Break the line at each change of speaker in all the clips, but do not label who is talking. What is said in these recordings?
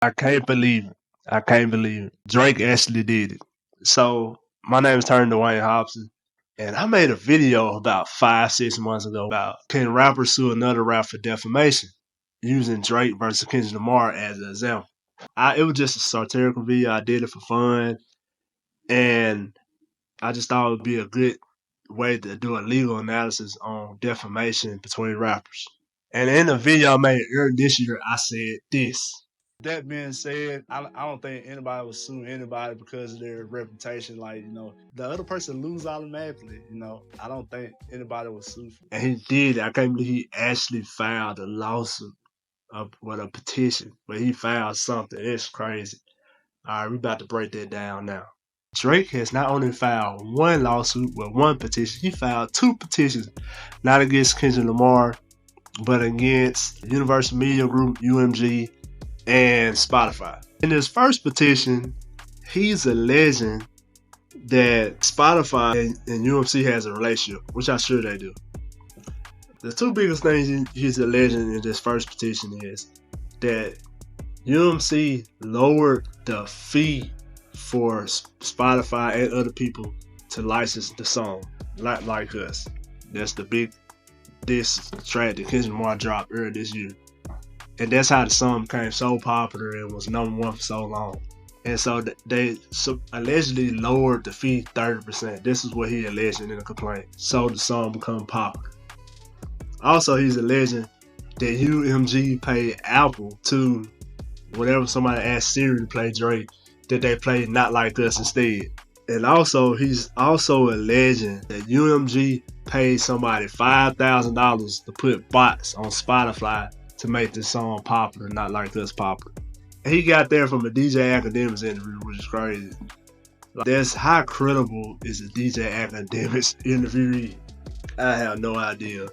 I can't believe it. I can't believe it. Drake actually did it. So my name is Turner Dwayne Hobson, and I made a video about 5, 6 months ago about can rappers sue another rapper for defamation, using Drake versus Kendrick Lamar as an example. It was just a satirical video. I did it for fun, and I just thought it would be a good way to do a legal analysis on defamation between rappers. And in the video I made earlier this year, I said this. That being said, I don't think anybody would sue anybody because of their reputation. Like, the other person lose automatically. I don't think anybody would sue. And he did. I can't believe he actually filed a lawsuit with a petition, but he filed something. It's crazy. All right, we about to break that down now. Drake has not only filed one lawsuit with one petition, he filed two petitions, not against Kendrick Lamar, but against Universal Media Group, UMG, and Spotify. In his first petition, he's alleging that Spotify and UMC has a relationship, which I'm sure they do. The two biggest things he's alleging in this first petition is that UMC lowered the fee for Spotify and other people to license the song, not like us. That's the big diss track that Kendrick Lamar dropped earlier this year. And that's how the song became so popular and was #1 for so long. And so they allegedly lowered the fee 30%. This is what he alleged in the complaint. So the song become popular. Also, he's alleging that UMG paid Apple to, whenever somebody asked Siri to play Drake, that they played Not Like Us instead. And also, he's also alleging that UMG paid somebody $5,000 to put bots on Spotify to make this song popular, Not Like Us popular. And he got there from a DJ Academics interview, which is crazy. That's how credible is a DJ Academics interviewee? I have no idea.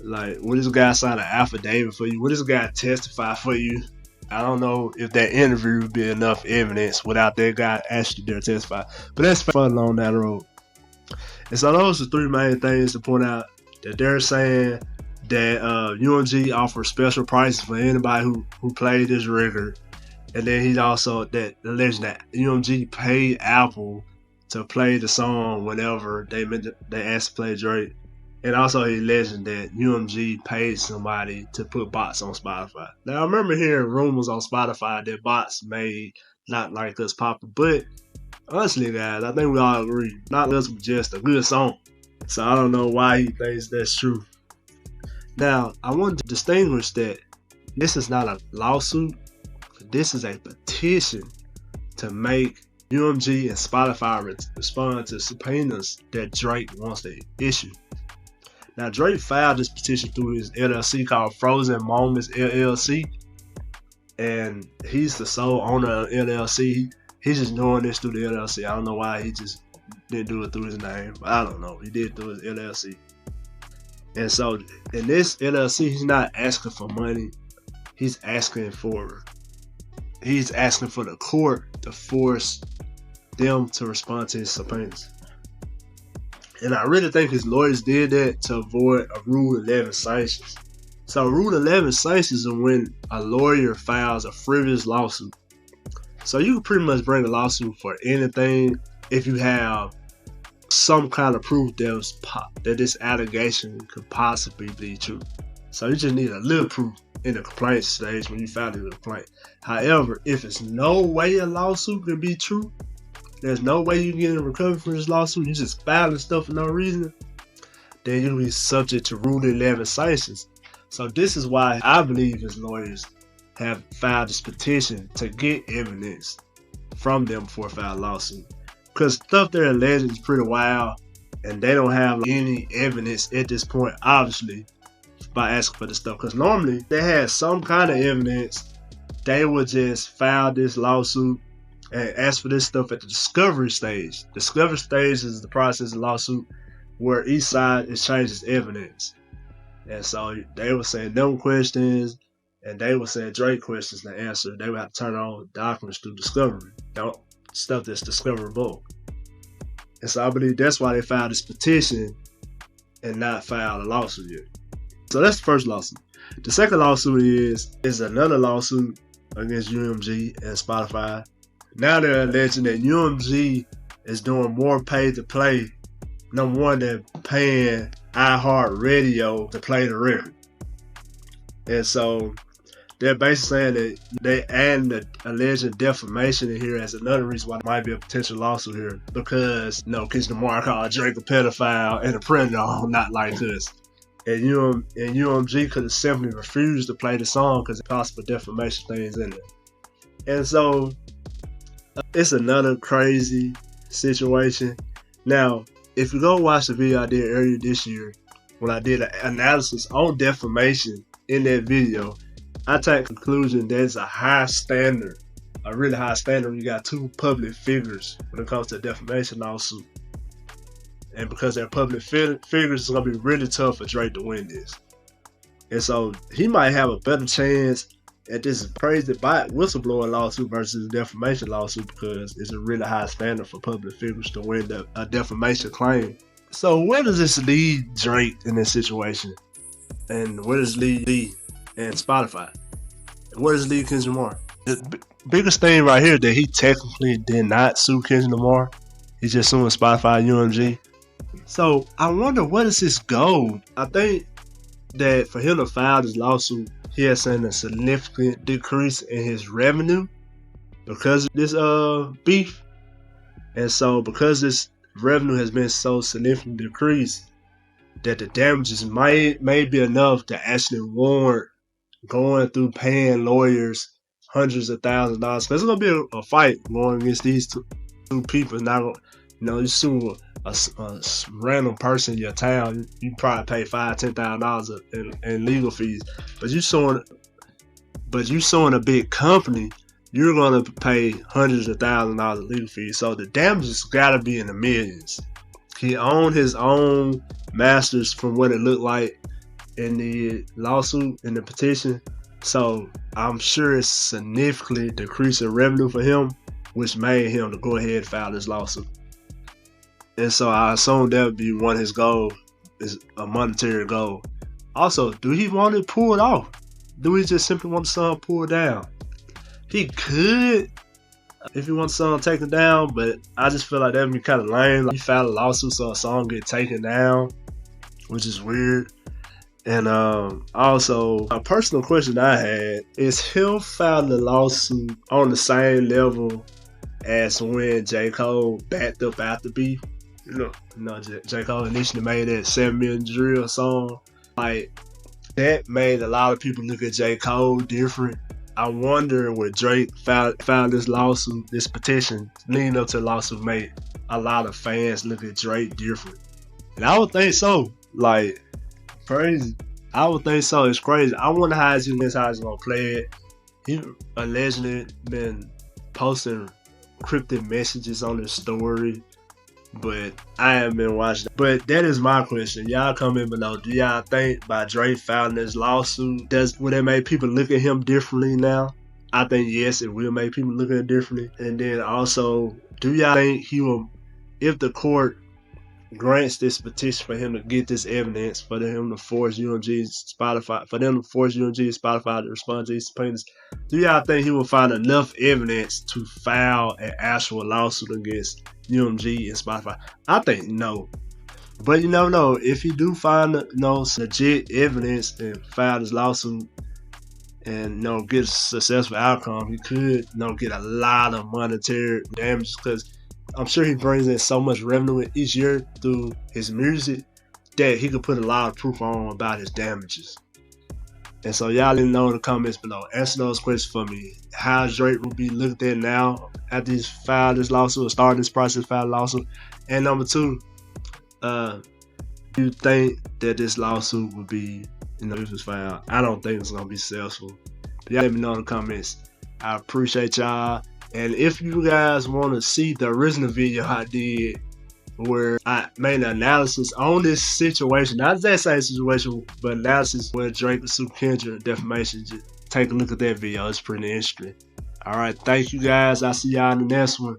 Like, will this guy sign an affidavit for you? Will this guy testify for you? I don't know if that interview would be enough evidence without that guy actually there testify. But that's further along that road. And so those are three main things to point out, that they're saying that UMG offers special prices for anybody who played this record. And then he's also alleging that UMG paid Apple to play the song whenever they asked to play Drake. And also he alleged that UMG paid somebody to put bots on Spotify. Now I remember hearing rumors on Spotify that bots made Not Like Us popular, but honestly guys, I think we all agree Not Like Us was just a good song. So I don't know why he thinks that's true. Now I want to distinguish that this is not a lawsuit. This is a petition to make UMG and Spotify respond to subpoenas that Drake wants to issue. Now, Drake filed this petition through his LLC called Frozen Moments LLC, and he's the sole owner of the LLC. He's just doing this through the LLC. I don't know why he just didn't do it through his name. I don't know. He did it through his LLC. And so, in this LLC, he's not asking for money. He's asking for the court to force them to respond to his subpoenas. And I really think his lawyers did that to avoid a Rule 11 sanctions. So Rule 11 sanctions are when a lawyer files a frivolous lawsuit. So you can pretty much bring a lawsuit for anything if you have some kind of proof that this allegation could possibly be true. So you just need a little proof in the complaint stage when you file the complaint. However, if it's no way a lawsuit can be true, there's no way you can get a recovery from this lawsuit, you just filing stuff for no reason, then you'll be subject to Rule 11 sanctions. So this is why I believe his lawyers have filed this petition to get evidence from them before filing a lawsuit. Because stuff they're alleging is pretty wild, and they don't have any evidence at this point, obviously, by asking for this stuff. Because normally, if they had some kind of evidence, they would just file this lawsuit and ask for this stuff at the discovery stage. Discovery stage is the process of lawsuit where each side exchanges evidence. And so they were saying them questions, and they were saying Drake questions to answer. They would have to turn on documents through discovery. Stuff that's discoverable. And so I believe that's why they filed this petition and not filed a lawsuit yet. So that's the first lawsuit. The second lawsuit is another lawsuit against UMG and Spotify. Now they're alleging that UMG is doing more pay to play. Number one, they're paying iHeartRadio to play the record. And so they're basically saying that they add the alleged defamation in here as another reason why there might be a potential lawsuit here. Because, Kendrick Lamar called Drake a pedophile and a predator, not like us. And UMG could have simply refused to play the song because of possible defamation things in it. And so it's another crazy situation. Now, if you go watch the video I did earlier this year, when I did an analysis on defamation in that video, I take the conclusion that it's a high standard, a really high standard when you got two public figures when it comes to a defamation lawsuit. And because they're public figures, it's going to be really tough for Drake to win this. And so he might have a better chance at this crazy whistleblower lawsuit versus a defamation lawsuit because it's a really high standard for public figures to win a defamation claim. So where does this lead Drake in this situation? And where does it lead Lee and Spotify? And where does it lead Kendrick Lamar? The biggest thing right here that he technically did not sue Kendrick Lamar. He's just suing Spotify and UMG. So I wonder, where does this go? I think that for him to file this lawsuit, he has seen a significant decrease in his revenue because of this beef. And so because this revenue has been so significantly decreased, that the damages may be enough to actually warrant going through paying lawyers hundreds of thousands of dollars. Because there's going to be a fight going against these two people. Now, you sue a random person in your town, you probably pay $5,000-$10,000 in legal fees. But you suing a big company, you're gonna pay hundreds of thousands of dollars in legal fees. So the damages gotta be in the millions. He owned his own masters from what it looked like in the lawsuit, in the petition. So I'm sure it's significantly decreasing revenue for him, which made him to go ahead and file this lawsuit. And so I assume that would be one of his goals, is a monetary goal. Also, do he want it pulled off? Do he just simply want the song pulled down? He could, if he wants the song taken down, but I just feel like that would be kind of lame. Like, he filed a lawsuit so a song get taken down, which is weird. And also, a personal question I had is him filing the lawsuit on the same level as when J. Cole backed up after beef. J. Cole initially made that 7 Million Drill song. Like, that made a lot of people look at J. Cole different. I wonder when Drake filed this lawsuit, this petition leading up to the lawsuit, made a lot of fans look at Drake different. And I would think so. Like, crazy. I would think so. It's crazy. I wonder how he's gonna play it. He allegedly been posting cryptic messages on his story, but I haven't been watching. But that is my question. Y'all comment below. Do y'all think by Drake filing this lawsuit, will it make people look at him differently now? I think yes, it will make people look at him differently. And then also, do y'all think he will, if the court grants this petition for him to get this evidence, for them to force UMG and Spotify, to respond to these subpoenas, do y'all think he will find enough evidence to file an actual lawsuit against UMG and Spotify? I think no. But you never know. If he do find legit evidence and file this lawsuit and get a successful outcome, he could get a lot of monetary damages, because I'm sure he brings in so much revenue each year through his music that he could put a lot of proof on about his damages. And so y'all let me know in the comments below. Answer those questions for me. How Drake will be looked at now after he's filed this lawsuit, or started this process, filed a lawsuit. And number two, do you think that this lawsuit would be, if it's filed? I don't think it's going to be successful. But y'all let me know in the comments. I appreciate y'all. And if you guys want to see the original video I did where I made an analysis on this situation, not that same situation, but analysis where Drake sued Kendrick defamation, just take a look at that video. It's pretty interesting. Alright, thank you guys. I'll see y'all in the next one.